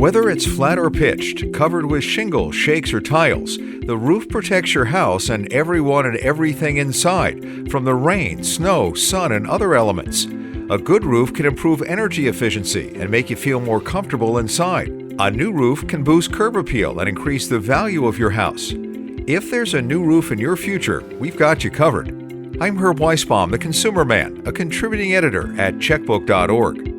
Whether it's flat or pitched, covered with shingles, shakes, or tiles, the roof protects your house and everyone and everything inside from the rain, snow, sun, and other elements. A good roof can improve energy efficiency and make you feel more comfortable inside. A new roof can boost curb appeal and increase the value of your house. If there's a new roof in your future, we've got you covered. I'm Herb Weisbaum, the Consumer Man, a contributing editor at checkbook.org.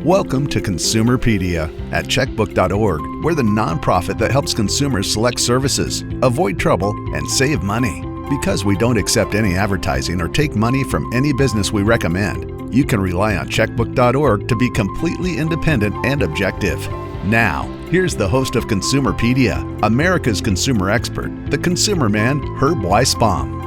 Welcome to Consumerpedia at checkbook.org. We're the nonprofit that helps consumers select services, avoid trouble, and save money. Because we don't accept any advertising or take money from any business we recommend, you can rely on checkbook.org to be completely independent and objective. Now, here's the host of Consumerpedia, America's consumer expert, the Consumer Man, Herb Weisbaum.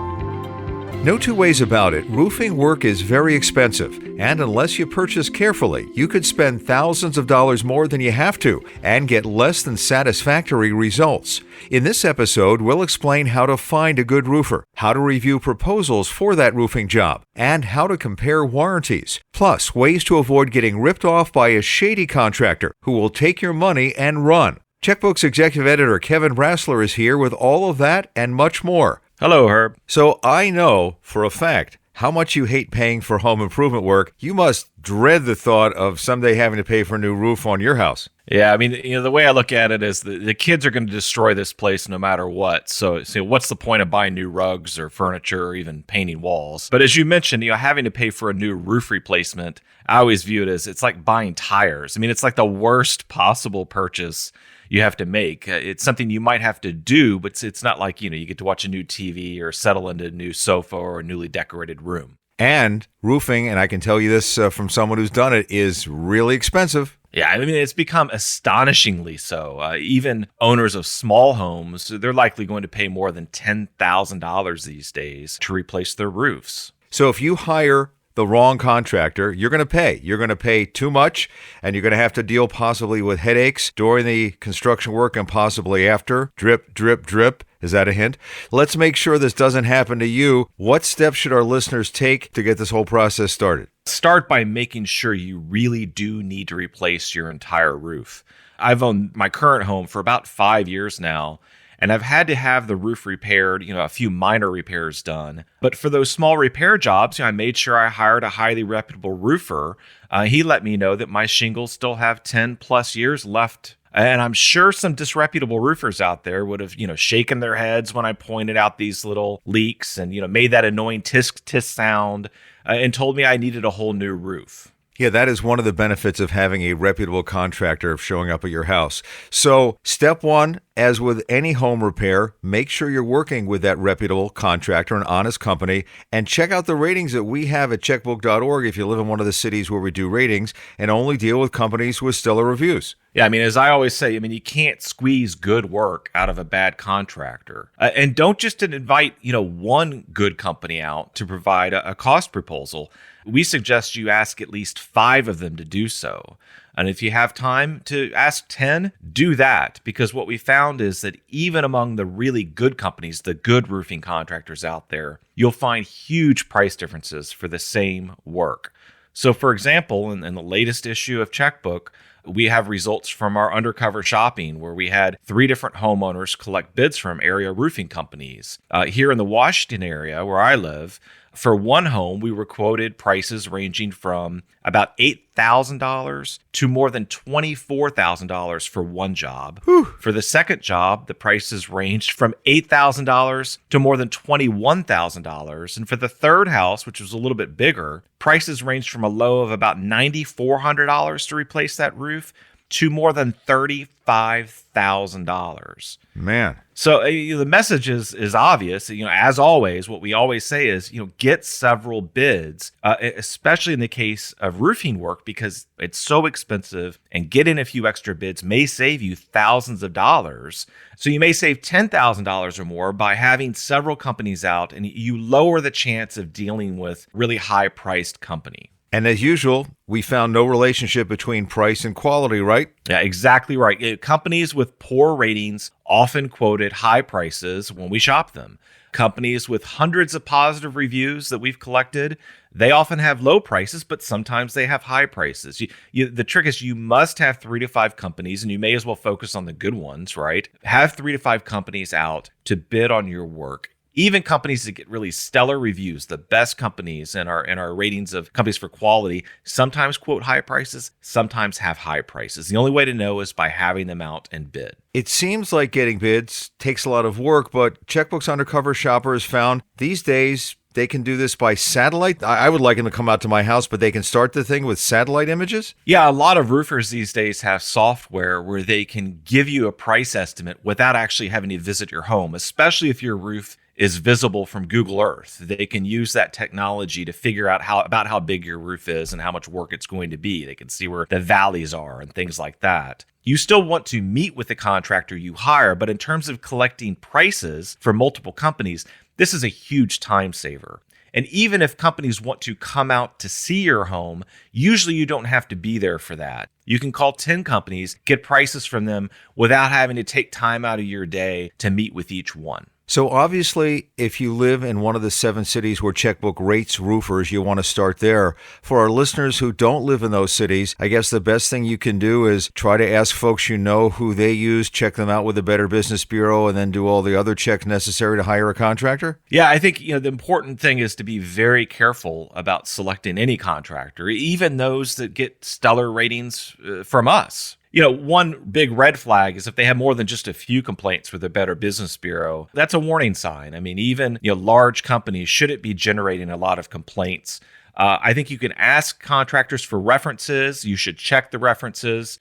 No two ways about it, roofing work is very expensive, and unless you purchase carefully, you could spend thousands of dollars more than you have to and get less than satisfactory results. In this episode, we'll explain how to find a good roofer, how to review proposals for that roofing job, and how to compare warranties, plus ways to avoid getting ripped off by a shady contractor who will take your money and run. Checkbook's executive editor Kevin Brassler is here with all of that and much more. Hello, Herb. So I know for a fact how much you hate paying for home improvement work. You must dread the thought of someday having to pay for a new roof on your house. Yeah, I mean, the way I look at it is the kids are going to destroy this place no matter what. So what's the point of buying new rugs or furniture or even painting walls? But as you mentioned, having to pay for a new roof replacement, I always view it as it's like buying tires. I mean, it's like the worst possible purchase you have to make. It's something you might have to do, but it's not like, you get to watch a new TV or settle into a new sofa or a newly decorated room. And roofing, and I can tell you this from someone who's done it, is really expensive. Yeah, I mean, it's become astonishingly so. Even owners of small homes, they're likely going to pay more than $10,000 these days to replace their roofs. So if you hire the wrong contractor, you're going to pay. You're going to pay too much, and you're going to have to deal possibly with headaches during the construction work and possibly after. Drip, drip, drip. Is that a hint? Let's make sure this doesn't happen to you. What steps should our listeners take to get this whole process started? Start by making sure you really do need to replace your entire roof. I've owned my current home for about 5 years now, and I've had to have the roof repaired, a few minor repairs done. But for those small repair jobs, I made sure I hired a highly reputable roofer. He let me know that my shingles still have 10 plus years left. And I'm sure some disreputable roofers out there would have, shaken their heads when I pointed out these little leaks and, made that annoying tisk tisk sound and told me I needed a whole new roof. Yeah, that is one of the benefits of having a reputable contractor showing up at your house. So step one, as with any home repair, make sure you're working with that reputable contractor, an honest company, and check out the ratings that we have at checkbook.org if you live in one of the cities where we do ratings, and only deal with companies with stellar reviews. Yeah, I mean, as I always say, you can't squeeze good work out of a bad contractor. And don't just invite, one good company out to provide a cost proposal. We suggest you ask at least 5 of them to do so. And if you have time to ask 10, do that. Because what we found is that even among the really good companies, the good roofing contractors out there, you'll find huge price differences for the same work. So for example, in the latest issue of Checkbook, we have results from our undercover shopping where we had 3 different homeowners collect bids from area roofing companies. Here in the Washington area where I live, for one home, we were quoted prices ranging from about $8,000 to more than $24,000 for one job. Whew. For the second job, the prices ranged from $8,000 to more than $21,000. And for the third house, which was a little bit bigger, prices ranged from a low of about $9,400 to replace that roof to more than $35,000. Man. So the message is obvious. As always, what we always say is, get several bids, especially in the case of roofing work, because it's so expensive, and getting a few extra bids may save you thousands of dollars. So you may save $10,000 or more by having several companies out, and you lower the chance of dealing with really high-priced company. And as usual, we found no relationship between price and quality, right? Yeah, exactly right. Companies with poor ratings often quoted high prices when we shop them. Companies with hundreds of positive reviews that we've collected, they often have low prices, but sometimes they have high prices. The trick is you must have 3 to 5 companies, and you may as well focus on the good ones, right? Have 3 to 5 companies out to bid on your work. Even companies that get really stellar reviews, the best companies in our ratings of companies for quality, sometimes quote high prices, sometimes have high prices. The only way to know is by having them out and bid. It seems like getting bids takes a lot of work, but Checkbook's undercover shopper has found these days they can do this by satellite. I would like them to come out to my house, but they can start the thing with satellite images? Yeah, a lot of roofers these days have software where they can give you a price estimate without actually having to visit your home, especially if your roof is visible from Google Earth. They can use that technology to figure out how big your roof is and how much work it's going to be. They can see where the valleys are and things like that. You still want to meet with the contractor you hire, but in terms of collecting prices for multiple companies, this is a huge time saver. And even if companies want to come out to see your home, usually you don't have to be there for that. You can call 10 companies, get prices from them without having to take time out of your day to meet with each one. So obviously, if you live in one of the 7 cities where Checkbook rates roofers, you want to start there. For our listeners who don't live in those cities, I guess the best thing you can do is try to ask folks you know who they use, check them out with the Better Business Bureau, and then do all the other checks necessary to hire a contractor? Yeah, I think the important thing is to be very careful about selecting any contractor, even those that get stellar ratings from us. One big red flag is if they have more than just a few complaints with the Better Business Bureau. That's a warning sign. I mean, even large companies shouldn't be generating a lot of complaints. I think you can ask contractors for references. You should check the references.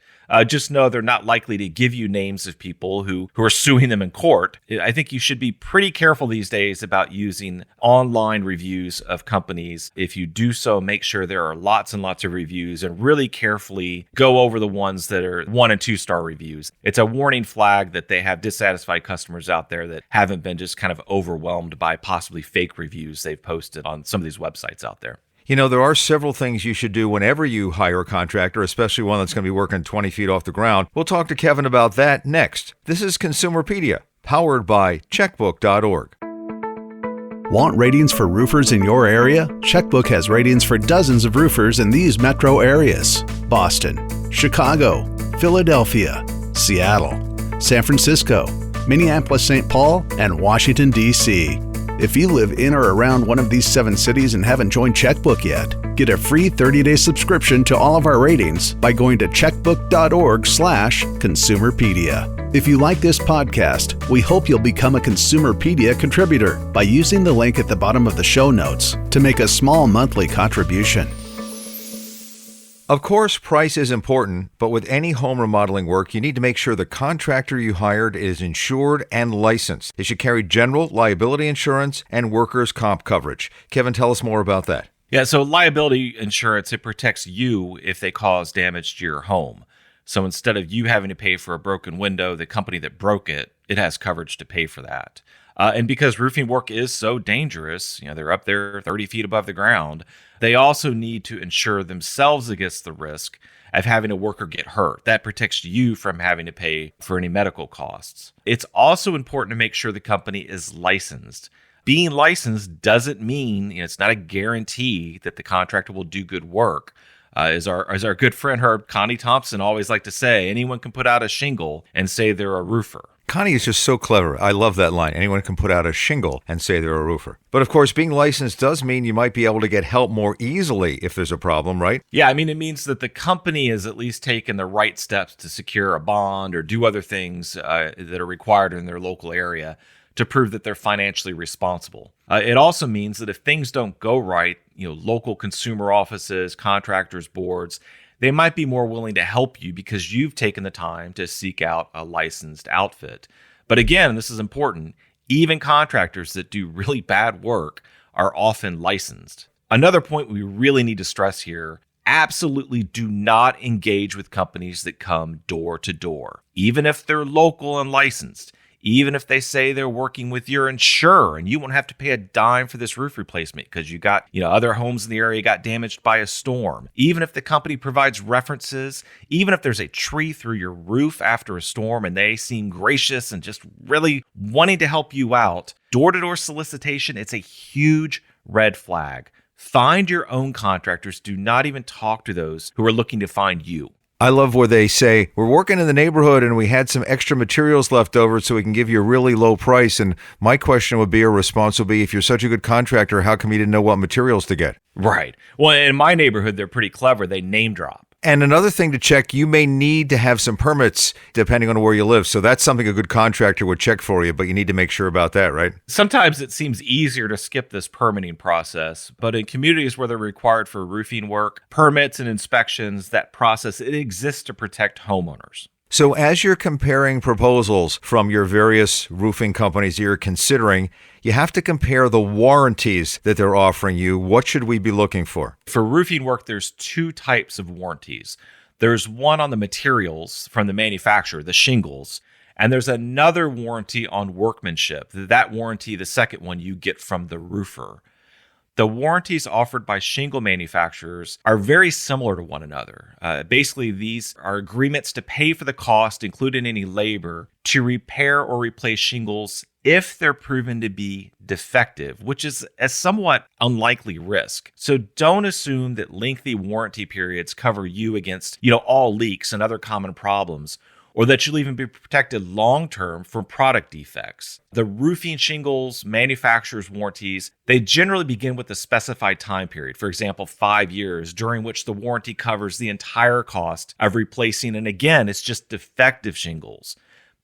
Just know they're not likely to give you names of people who are suing them in court. I think you should be pretty careful these days about using online reviews of companies. If you do so, make sure there are lots and lots of reviews and really carefully go over the ones that are 1 and 2 star reviews. It's a warning flag that they have dissatisfied customers out there that haven't been just kind of overwhelmed by possibly fake reviews they've posted on some of these websites out there. There are several things you should do whenever you hire a contractor, especially one that's going to be working 20 feet off the ground. We'll talk to Kevin about that next. This is Consumerpedia, powered by Checkbook.org. Want ratings for roofers in your area? Checkbook has ratings for dozens of roofers in these metro areas: Boston, Chicago, Philadelphia, Seattle, San Francisco, Minneapolis-St. Paul, and Washington, D.C. If you live in or around one of these 7 cities and haven't joined Checkbook yet, get a free 30-day subscription to all of our ratings by going to checkbook.org/Consumerpedia. If you like this podcast, we hope you'll become a Consumerpedia contributor by using the link at the bottom of the show notes to make a small monthly contribution. Of course, price is important, but with any home remodeling work, you need to make sure the contractor you hired is insured and licensed. They should carry general liability insurance and workers' comp coverage. Kevin, tell us more about that. Yeah, so liability insurance, it protects you if they cause damage to your home. So instead of you having to pay for a broken window, the company that broke it has coverage to pay for that. And because roofing work is so dangerous, they're up there 30 feet above the ground, they also need to insure themselves against the risk of having a worker get hurt. That protects you from having to pay for any medical costs. It's also important to make sure the company is licensed. Being licensed doesn't mean, it's not a guarantee that the contractor will do good work. As our good friend Connie Thompson always liked to say, anyone can put out a shingle and say they're a roofer. Connie is just so clever. I love that line. Anyone can put out a shingle and say they're a roofer. But of course, being licensed does mean you might be able to get help more easily if there's a problem, right? Yeah, it means that the company has at least taken the right steps to secure a bond or do other things that are required in their local area to prove that they're financially responsible. It also means that if things don't go right, local consumer offices, contractors, boards, they might be more willing to help you because you've taken the time to seek out a licensed outfit. But again, this is important, even contractors that do really bad work are often licensed. Another point we really need to stress here, absolutely do not engage with companies that come door to door. Even if they're local and licensed, even if they say they're working with your insurer and you won't have to pay a dime for this roof replacement because you got, other homes in the area got damaged by a storm. Even if the company provides references, even if there's a tree through your roof after a storm and they seem gracious and just really wanting to help you out, door-to-door solicitation, it's a huge red flag. Find your own contractors. Do not even talk to those who are looking to find you. I love where they say, we're working in the neighborhood and we had some extra materials left over so we can give you a really low price. And my question would be, or response would be, if you're such a good contractor, how come you didn't know what materials to get? Right. Well, in my neighborhood, they're pretty clever. They name drop. And another thing to check, you may need to have some permits depending on where you live. So that's something a good contractor would check for you, but you need to make sure about that, right? Sometimes it seems easier to skip this permitting process, but in communities where they're required for roofing work, permits and inspections, that process, it exists to protect homeowners. So as you're comparing proposals from your various roofing companies you're considering, you have to compare the warranties that they're offering you. What should we be looking for? For roofing work, there's two types of warranties. There's one on the materials from the manufacturer, the shingles, and there's another warranty on workmanship. That warranty, the second one, you get from the roofer. The warranties offered by shingle manufacturers are very similar to one another. Basically, these are agreements to pay for the cost, including any labor, to repair or replace shingles if they're proven to be defective, which is a somewhat unlikely risk. So don't assume that lengthy warranty periods cover you against, all leaks and other common problems, or that you'll even be protected long-term from product defects. The roofing shingles manufacturer's warranties, they generally begin with a specified time period, for example, 5 years, during which the warranty covers the entire cost of replacing, and again, it's just defective shingles.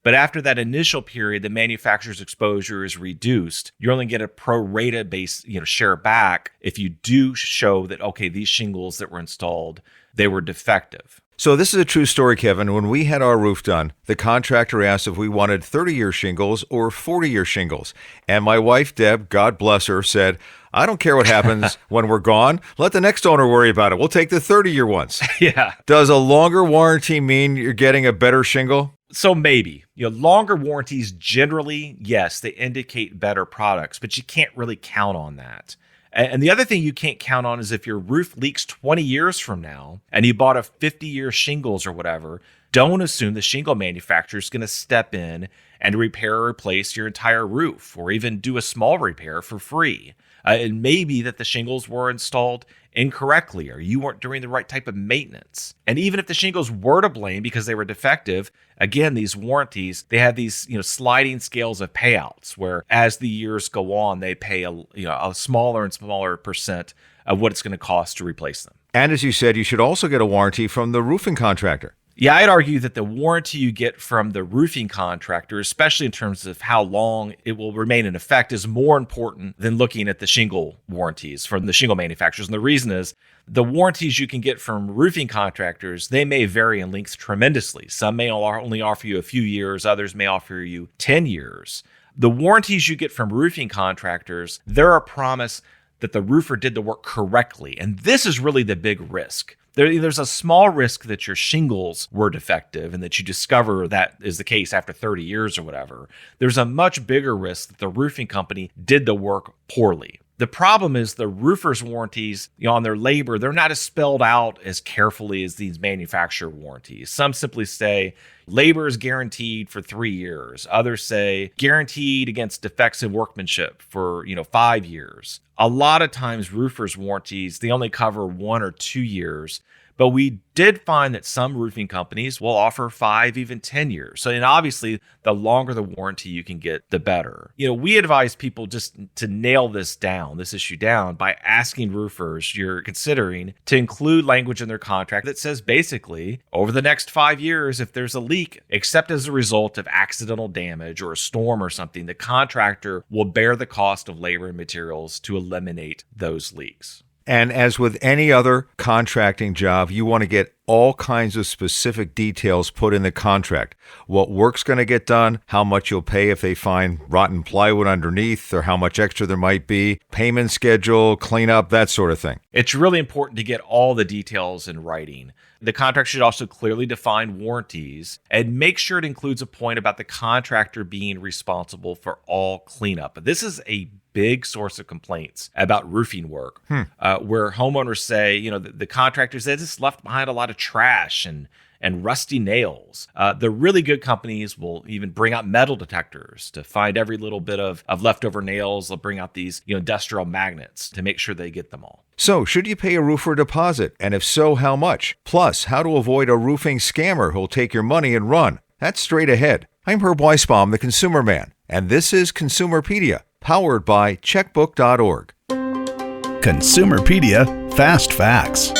But after that initial period, the manufacturer's exposure is reduced. You only get a pro rata base, share back if you do show that, okay, these shingles that were installed, they were defective. So this is a true story, Kevin. When we had our roof done, the contractor asked if we wanted 30-year shingles or 40-year shingles. And my wife, Deb, God bless her, said, I don't care what happens when we're gone. Let the next owner worry about it. We'll take the 30-year ones. Yeah. Does a longer warranty mean you're getting a better shingle? So maybe. Longer warranties generally, yes, they indicate better products, but you can't really count on that. And the other thing you can't count on is if your roof leaks 20 years from now and you bought a 50-year shingles or whatever, don't assume the shingle manufacturer is going to step in and repair or replace your entire roof or even do a small repair for free. It may be that the shingles were installed incorrectly or you weren't doing the right type of maintenance. And even if the shingles were to blame because they were defective, again, these warranties, they have these sliding scales of payouts where as the years go on, they pay a smaller and smaller percent of what it's going to cost to replace them. And as you said, you should also get a warranty from the roofing contractor. Yeah, I'd argue that the warranty you get from the roofing contractor, especially in terms of how long it will remain in effect, is more important than looking at the shingle warranties from the shingle manufacturers. And the reason is the warranties you can get from roofing contractors, they may vary in length tremendously. Some may only offer you a few years, others may offer you 10 years. The warranties you get from roofing contractors, they're a promise that the roofer did the work correctly. And this is really the big risk. There's a small risk that your shingles were defective and that you discover that is the case after 30 years or whatever. There's a much bigger risk that the roofing company did the work poorly. The problem is the roofer's warranties on their labor, they're not as spelled out as carefully as these manufacturer warranties. Some simply say labor is guaranteed for 3 years. Others say guaranteed against defects in workmanship for 5 years. A lot of times roofers' warranties, they only cover 1 or 2 years. But we did find that some roofing companies will offer 5, even 10 years. So, and obviously, the longer the warranty you can get, the better. We advise people just to nail this issue down, by asking roofers you're considering to include language in their contract that says basically, over the next 5 years, if there's a leak, except as a result of accidental damage or a storm or something, the contractor will bear the cost of labor and materials to eliminate those leaks. And as with any other contracting job, you want to get all kinds of specific details put in the contract. What work's going to get done, how much you'll pay if they find rotten plywood underneath, or how much extra there might be, payment schedule, cleanup, that sort of thing. It's really important to get all the details in writing. The contract should also clearly define warranties and make sure it includes a point about the contractor being responsible for all cleanup. This is a big source of complaints about roofing work, where homeowners say, the contractors, they just left behind a lot of trash and rusty nails. The really good companies will even bring out metal detectors to find every little bit of leftover nails. They'll bring out these industrial magnets to make sure they get them all. So, should you pay a roofer a deposit? And if so, how much? Plus, how to avoid a roofing scammer who'll take your money and run. That's straight ahead. I'm Herb Weisbaum, the Consumer Man, and this is Consumerpedia, powered by checkbook.org. Consumerpedia Fast Facts.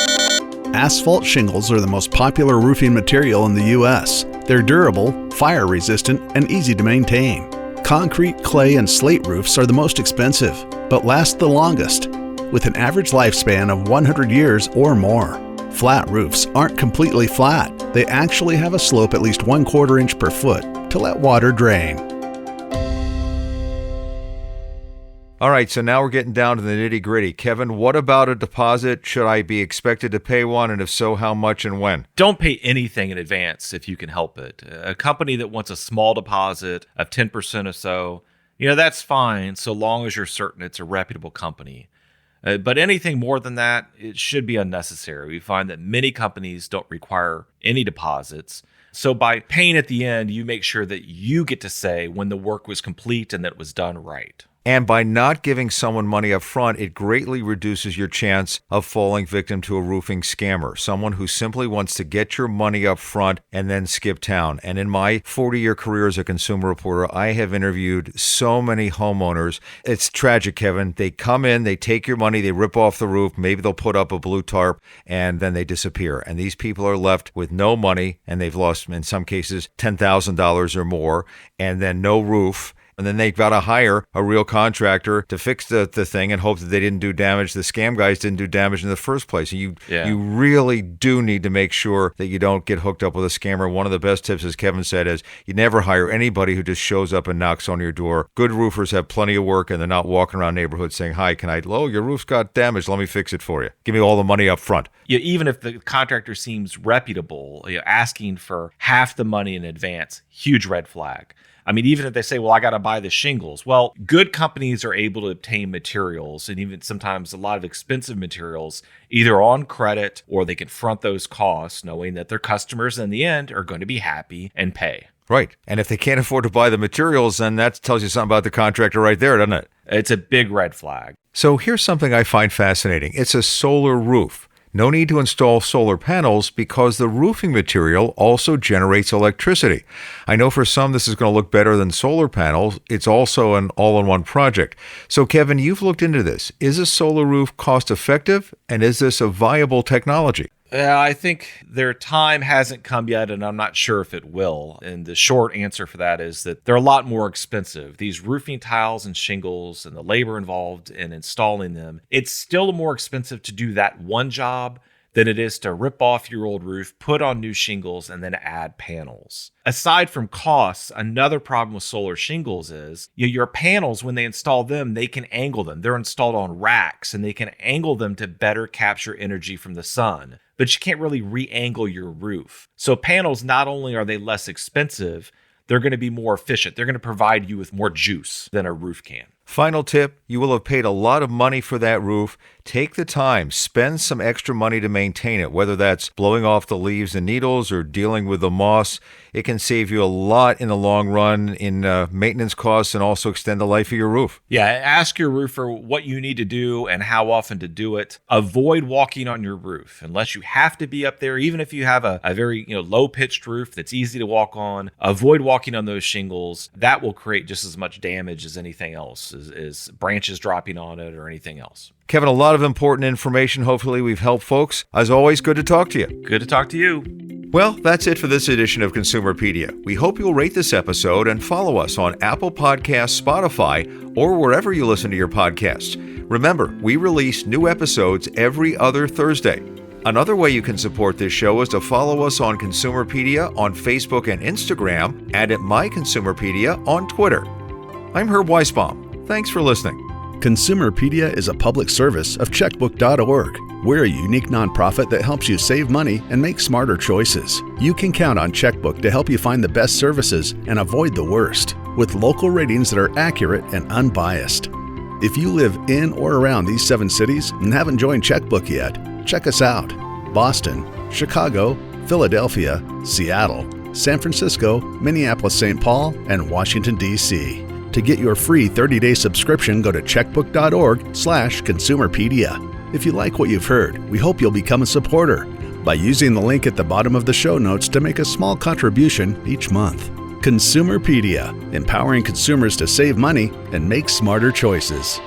Asphalt shingles are the most popular roofing material in the U.S. They're durable, fire-resistant, and easy to maintain. Concrete, clay, and slate roofs are the most expensive, but last the longest, with an average lifespan of 100 years or more. Flat roofs aren't completely flat. They actually have a slope at least 1/4 inch per foot to let water drain. All right, so now we're getting down to the nitty-gritty. Kevin, what about a deposit? Should I be expected to pay one, and if so, how much and when? Don't pay anything in advance if you can help it. A company that wants a small deposit of 10% or so, that's fine so long as you're certain it's a reputable company. But anything more than that, it should be unnecessary. We find that many companies don't require any deposits. So by paying at the end, you make sure that you get to say when the work was complete and that it was done right. And by not giving someone money up front, it greatly reduces your chance of falling victim to a roofing scammer, someone who simply wants to get your money up front and then skip town. And in my 40-year career as a consumer reporter, I have interviewed so many homeowners. It's tragic, Kevin. They come in, they take your money, they rip off the roof, maybe they'll put up a blue tarp, and then they disappear. And these people are left with no money, and they've lost, in some cases, $10,000 or more, and then no roof. And then they've got to hire a real contractor to fix the thing and hope that they didn't do damage. The scam guys didn't do damage in the first place. And you really do need to make sure that you don't get hooked up with a scammer. One of the best tips, as Kevin said, is you never hire anybody who just shows up and knocks on your door. Good roofers have plenty of work, and they're not walking around neighborhoods saying, "Hi, your roof's got damage. Let me fix it for you. Give me all the money up front." Even if the contractor seems reputable, asking for half the money in advance, huge red flag. Even if they say, well, I got to buy the shingles. Well, good companies are able to obtain materials, and even sometimes a lot of expensive materials, either on credit or they can front those costs, knowing that their customers in the end are going to be happy and pay. Right. And if they can't afford to buy the materials, then that tells you something about the contractor right there, doesn't it? It's a big red flag. So here's something I find fascinating. It's a solar roof. No need to install solar panels because the roofing material also generates electricity. I know for some this is going to look better than solar panels. It's also an all-in-one project. So Kevin, you've looked into this. Is a solar roof cost effective, and is this a viable technology? I think their time hasn't come yet, and I'm not sure if it will. And the short answer for that is that they're a lot more expensive. These roofing tiles and shingles and the labor involved in installing them, it's still more expensive to do that one job than it is to rip off your old roof, put on new shingles, and then add panels. Aside from costs, another problem with solar shingles is your panels, when they install them, they can angle them. They're installed on racks, and they can angle them to better capture energy from the sun. But you can't really re-angle your roof. So panels, not only are they less expensive, they're going to be more efficient. They're going to provide you with more juice than a roof can. Final tip, you will have paid a lot of money for that roof. Take the time, spend some extra money to maintain it, whether that's blowing off the leaves and needles or dealing with the moss. It can save you a lot in the long run in maintenance costs and also extend the life of your roof. Yeah, ask your roofer what you need to do and how often to do it. Avoid walking on your roof unless you have to be up there. Even if you have a very low-pitched roof that's easy to walk on, avoid walking on those shingles. That will create just as much damage as anything else. house is branches dropping on it or anything else. Kevin, a lot of important information. Hopefully we've helped folks. As always, good to talk to you. Good to talk to you. Well, that's it for this edition of Consumerpedia. We hope you'll rate this episode and follow us on Apple Podcasts, Spotify, or wherever you listen to your podcasts. Remember, we release new episodes every other Thursday. Another way you can support this show is to follow us on Consumerpedia on Facebook and Instagram, and at My Consumerpedia on Twitter. I'm Herb Weisbaum. Thanks for listening. Consumerpedia is a public service of checkbook.org. We're a unique nonprofit that helps you save money and make smarter choices. You can count on Checkbook to help you find the best services and avoid the worst, with local ratings that are accurate and unbiased. If you live in or around these 7 cities and haven't joined Checkbook yet, check us out. Boston, Chicago, Philadelphia, Seattle, San Francisco, Minneapolis-St. Paul, and Washington, D.C. To get your free 30-day subscription, go to checkbook.org/consumerpedia. If you like what you've heard, we hope you'll become a supporter by using the link at the bottom of the show notes to make a small contribution each month. Consumerpedia, empowering consumers to save money and make smarter choices.